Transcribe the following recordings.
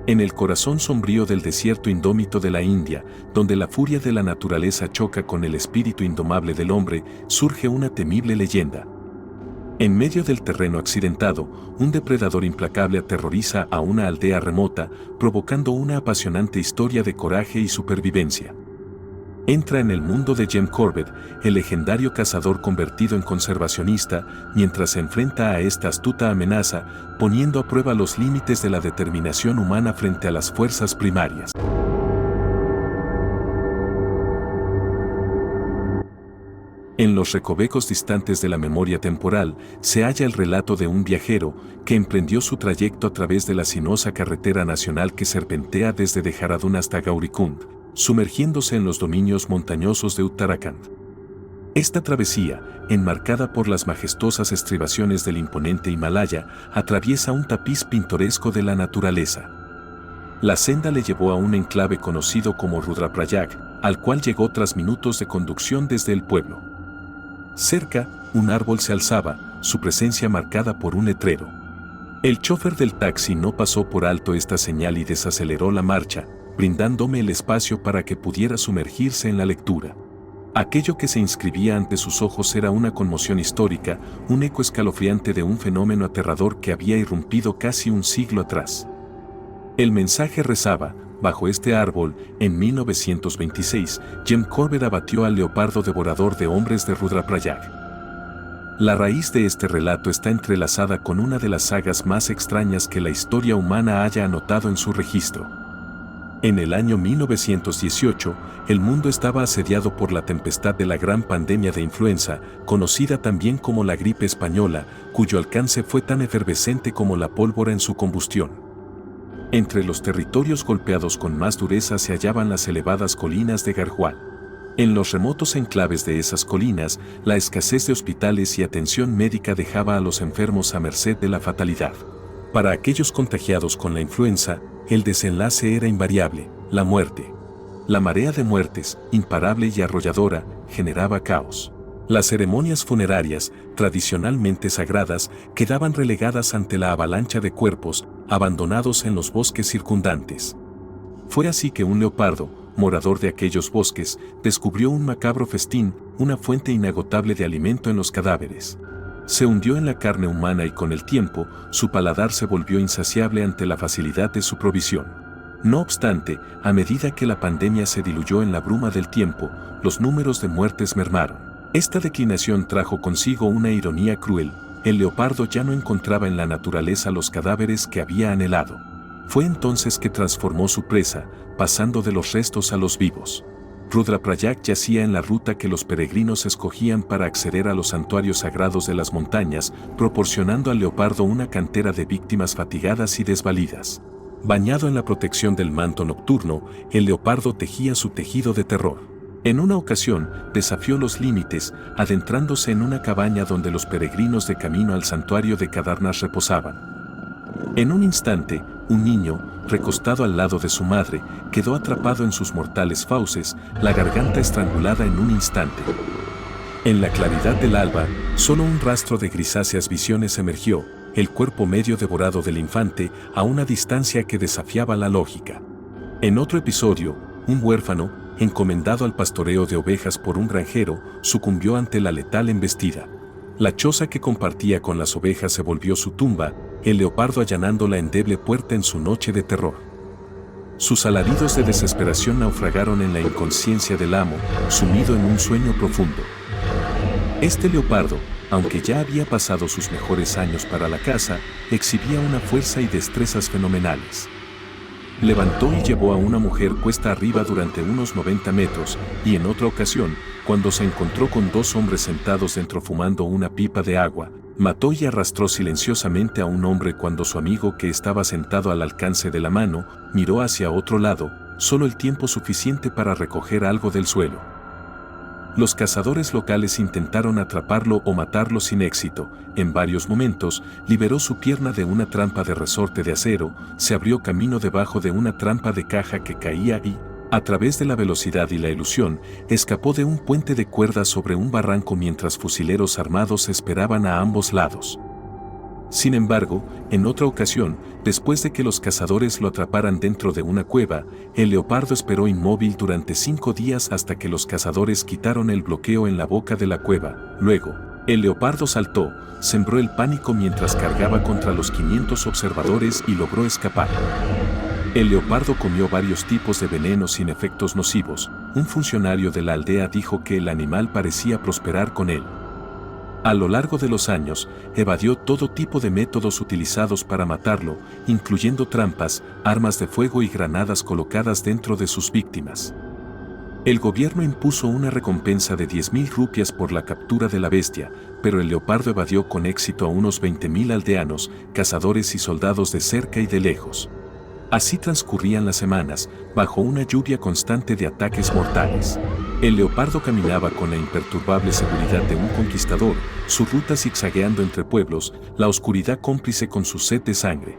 En el corazón sombrío del desierto indómito de la India, donde la furia de la naturaleza choca con el espíritu indomable del hombre, surge una temible leyenda. En medio del terreno accidentado, un depredador implacable aterroriza a una aldea remota, provocando una apasionante historia de coraje y supervivencia. Entra en el mundo de Jem Corbett, el legendario cazador convertido en conservacionista, mientras se enfrenta a esta astuta amenaza, poniendo a prueba los límites de la determinación humana frente a las fuerzas primarias. En los recovecos distantes de la memoria temporal se halla el relato de un viajero que emprendió su trayecto a través de la sinuosa carretera nacional que serpentea desde Dehradún hasta Gaurikund, sumergiéndose en los dominios montañosos de Uttarakhand. Esta travesía, enmarcada por las majestuosas estribaciones del imponente Himalaya, atraviesa un tapiz pintoresco de la naturaleza. La senda le llevó a un enclave conocido como Rudraprayag, al cual llegó tras minutos de conducción desde el pueblo. Cerca, un árbol se alzaba, su presencia marcada por un letrero. El chófer del taxi no pasó por alto esta señal y desaceleró la marcha, brindándome el espacio para que pudiera sumergirse en la lectura. Aquello que se inscribía ante sus ojos era una conmoción histórica, un eco escalofriante de un fenómeno aterrador que había irrumpido casi un siglo atrás. El mensaje rezaba: bajo este árbol, en 1926, Jem Corbett abatió al leopardo devorador de hombres de Rudraprayag. La raíz de este relato está entrelazada con una de las sagas más extrañas que la historia humana haya anotado en su registro. En el año 1918, el mundo estaba asediado por la tempestad de la gran pandemia de influenza, conocida también como la gripe española, cuyo alcance fue tan efervescente como la pólvora en su combustión. Entre los territorios golpeados con más dureza se hallaban las elevadas colinas de Garhwal. En los remotos enclaves de esas colinas, la escasez de hospitales y atención médica dejaba a los enfermos a merced de la fatalidad. Para aquellos contagiados con la influenza, el desenlace era invariable: la muerte. La marea de muertes, imparable y arrolladora, generaba caos. Las ceremonias funerarias, tradicionalmente sagradas, quedaban relegadas ante la avalancha de cuerpos, abandonados en los bosques circundantes. Fue así que un leopardo, morador de aquellos bosques, descubrió un macabro festín, una fuente inagotable de alimento en los cadáveres. Se hundió en la carne humana y con el tiempo, su paladar se volvió insaciable ante la facilidad de su provisión. No obstante, a medida que la pandemia se diluyó en la bruma del tiempo, los números de muertes mermaron. Esta declinación trajo consigo una ironía cruel: el leopardo ya no encontraba en la naturaleza los cadáveres que había anhelado. Fue entonces que transformó su presa, pasando de los restos a los vivos. Rudraprayag yacía en la ruta que los peregrinos escogían para acceder a los santuarios sagrados de las montañas, proporcionando al leopardo una cantera de víctimas fatigadas y desvalidas. Bañado en la protección del manto nocturno, el leopardo tejía su tejido de terror. En una ocasión, desafió los límites, adentrándose en una cabaña donde los peregrinos de camino al santuario de Kedarnath reposaban. En un instante, un niño, recostado al lado de su madre, quedó atrapado en sus mortales fauces, la garganta estrangulada en un instante. En la claridad del alba, solo un rastro de grisáceas visiones emergió, el cuerpo medio devorado del infante, a una distancia que desafiaba la lógica. En otro episodio, un huérfano, encomendado al pastoreo de ovejas por un granjero, sucumbió ante la letal embestida. La choza que compartía con las ovejas se volvió su tumba, el leopardo allanando la endeble puerta en su noche de terror. Sus alaridos de desesperación naufragaron en la inconsciencia del amo, sumido en un sueño profundo. Este leopardo, aunque ya había pasado sus mejores años para la caza, exhibía una fuerza y destrezas fenomenales. Levantó y llevó a una mujer cuesta arriba durante unos 90 metros, y en otra ocasión, cuando se encontró con dos hombres sentados dentro fumando una pipa de agua, mató y arrastró silenciosamente a un hombre cuando su amigo, que estaba sentado al alcance de la mano, miró hacia otro lado, solo el tiempo suficiente para recoger algo del suelo. Los cazadores locales intentaron atraparlo o matarlo sin éxito. En varios momentos, liberó su pierna de una trampa de resorte de acero, se abrió camino debajo de una trampa de caja que caía y, a través de la velocidad y la ilusión, escapó de un puente de cuerda sobre un barranco mientras fusileros armados esperaban a ambos lados. Sin embargo, en otra ocasión, después de que los cazadores lo atraparan dentro de una cueva, el leopardo esperó inmóvil durante 5 días hasta que los cazadores quitaron el bloqueo en la boca de la cueva. Luego, el leopardo saltó, sembró el pánico mientras cargaba contra los 500 observadores y logró escapar. El leopardo comió varios tipos de venenos sin efectos nocivos. Un funcionario de la aldea dijo que el animal parecía prosperar con él. A lo largo de los años, evadió todo tipo de métodos utilizados para matarlo, incluyendo trampas, armas de fuego y granadas colocadas dentro de sus víctimas. El gobierno impuso una recompensa de 10.000 rupias por la captura de la bestia, pero el leopardo evadió con éxito a unos 20.000 aldeanos, cazadores y soldados de cerca y de lejos. Así transcurrían las semanas, bajo una lluvia constante de ataques mortales. El leopardo caminaba con la imperturbable seguridad de un conquistador, su ruta zigzagueando entre pueblos, la oscuridad cómplice con su sed de sangre.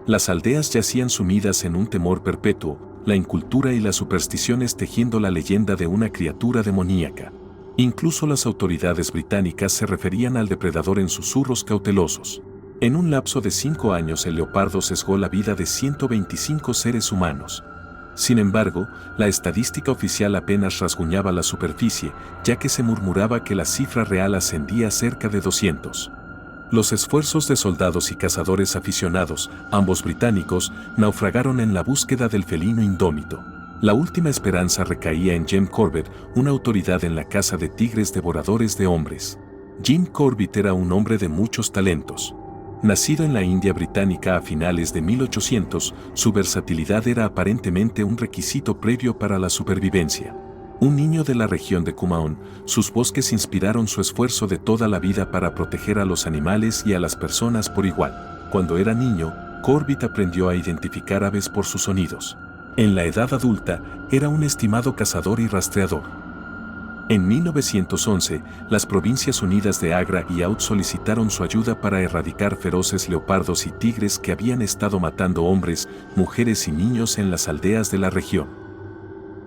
Las aldeas yacían sumidas en un temor perpetuo, la incultura y las supersticiones tejiendo la leyenda de una criatura demoníaca. Incluso las autoridades británicas se referían al depredador en susurros cautelosos. En un lapso de 5 años el leopardo sesgó la vida de 125 seres humanos. Sin embargo, la estadística oficial apenas rasguñaba la superficie, ya que se murmuraba que la cifra real ascendía a cerca de 200. Los esfuerzos de soldados y cazadores aficionados, ambos británicos, naufragaron en la búsqueda del felino indómito. La última esperanza recaía en Jim Corbett, una autoridad en la caza de tigres devoradores de hombres. Jim Corbett era un hombre de muchos talentos. Nacido en la India británica a finales de 1800, su versatilidad era aparentemente un requisito previo para la supervivencia. Un niño de la región de Kumaon, sus bosques inspiraron su esfuerzo de toda la vida para proteger a los animales y a las personas por igual. Cuando era niño, Corbett aprendió a identificar aves por sus sonidos. En la edad adulta, era un estimado cazador y rastreador. En 1911, las Provincias Unidas de Agra y Oudh solicitaron su ayuda para erradicar feroces leopardos y tigres que habían estado matando hombres, mujeres y niños en las aldeas de la región.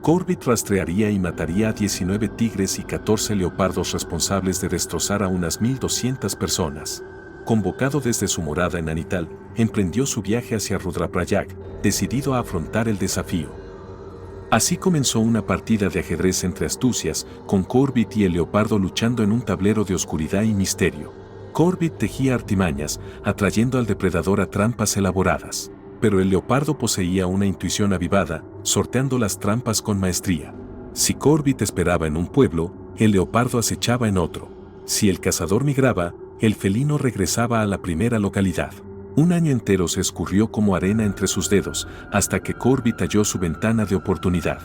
Corbett rastrearía y mataría a 19 tigres y 14 leopardos responsables de destrozar a unas 1.200 personas. Convocado desde su morada en Nainital, emprendió su viaje hacia Rudraprayag, decidido a afrontar el desafío. Así comenzó una partida de ajedrez entre astucias, con Corbett y el leopardo luchando en un tablero de oscuridad y misterio. Corbett tejía artimañas, atrayendo al depredador a trampas elaboradas. Pero el leopardo poseía una intuición avivada, sorteando las trampas con maestría. Si Corbett esperaba en un pueblo, el leopardo acechaba en otro. Si el cazador migraba, el felino regresaba a la primera localidad. Un año entero se escurrió como arena entre sus dedos, hasta que Corbett halló su ventana de oportunidad.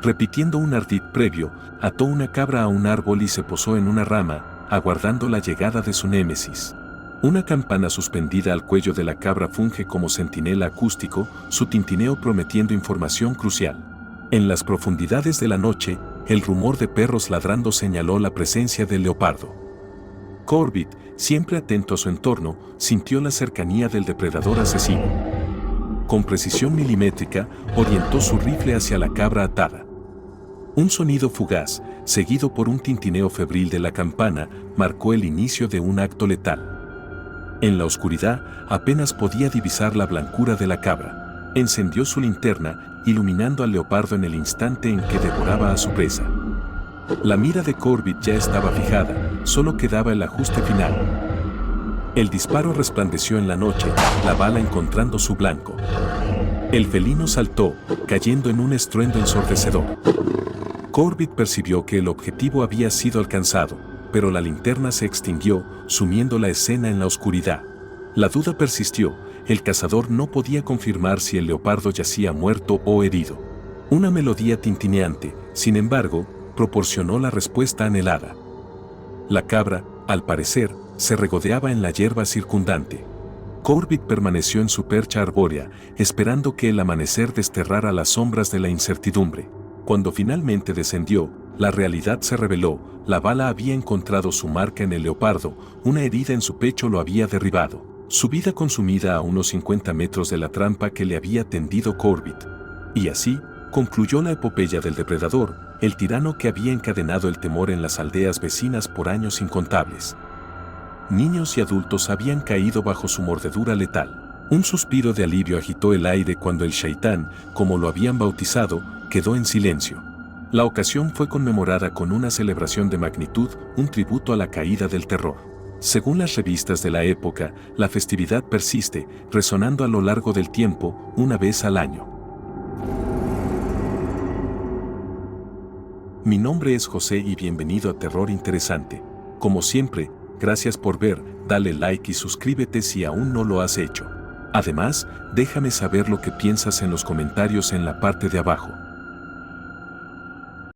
Repitiendo un ardid previo, ató una cabra a un árbol y se posó en una rama, aguardando la llegada de su némesis. Una campana suspendida al cuello de la cabra funge como centinela acústico, su tintineo prometiendo información crucial. En las profundidades de la noche, el rumor de perros ladrando señaló la presencia del leopardo. Corbett, siempre atento a su entorno, sintió la cercanía del depredador asesino. Con precisión milimétrica, orientó su rifle hacia la cabra atada. Un sonido fugaz, seguido por un tintineo febril de la campana, marcó el inicio de un acto letal. En la oscuridad, apenas podía divisar la blancura de la cabra. Encendió su linterna, iluminando al leopardo en el instante en que devoraba a su presa. La mira de Corbett ya estaba fijada, solo quedaba el ajuste final. El disparo resplandeció en la noche, la bala encontrando su blanco. El felino saltó, cayendo en un estruendo ensordecedor. Corbett percibió que el objetivo había sido alcanzado, pero la linterna se extinguió, sumiendo la escena en la oscuridad. La duda persistió, el cazador no podía confirmar si el leopardo yacía muerto o herido. Una melodía tintineante, sin embargo, proporcionó la respuesta anhelada. La cabra, al parecer, se regodeaba en la hierba circundante. Corbett permaneció en su percha arbórea, esperando que el amanecer desterrara las sombras de la incertidumbre. Cuando finalmente descendió, la realidad se reveló, la bala había encontrado su marca en el leopardo, una herida en su pecho lo había derribado. Su vida consumida a unos 50 metros de la trampa que le había tendido Corbett. Y así, concluyó la epopeya del depredador, el tirano que había encadenado el temor en las aldeas vecinas por años incontables. Niños y adultos habían caído bajo su mordedura letal. Un suspiro de alivio agitó el aire cuando el Shaitán, como lo habían bautizado, quedó en silencio. La ocasión fue conmemorada con una celebración de magnitud, un tributo a la caída del terror. Según las revistas de la época, la festividad persiste, resonando a lo largo del tiempo, una vez al año. Mi nombre es José y bienvenido a Terror Interesante. Como siempre, gracias por ver, dale like y suscríbete si aún no lo has hecho. Además, déjame saber lo que piensas en los comentarios en la parte de abajo.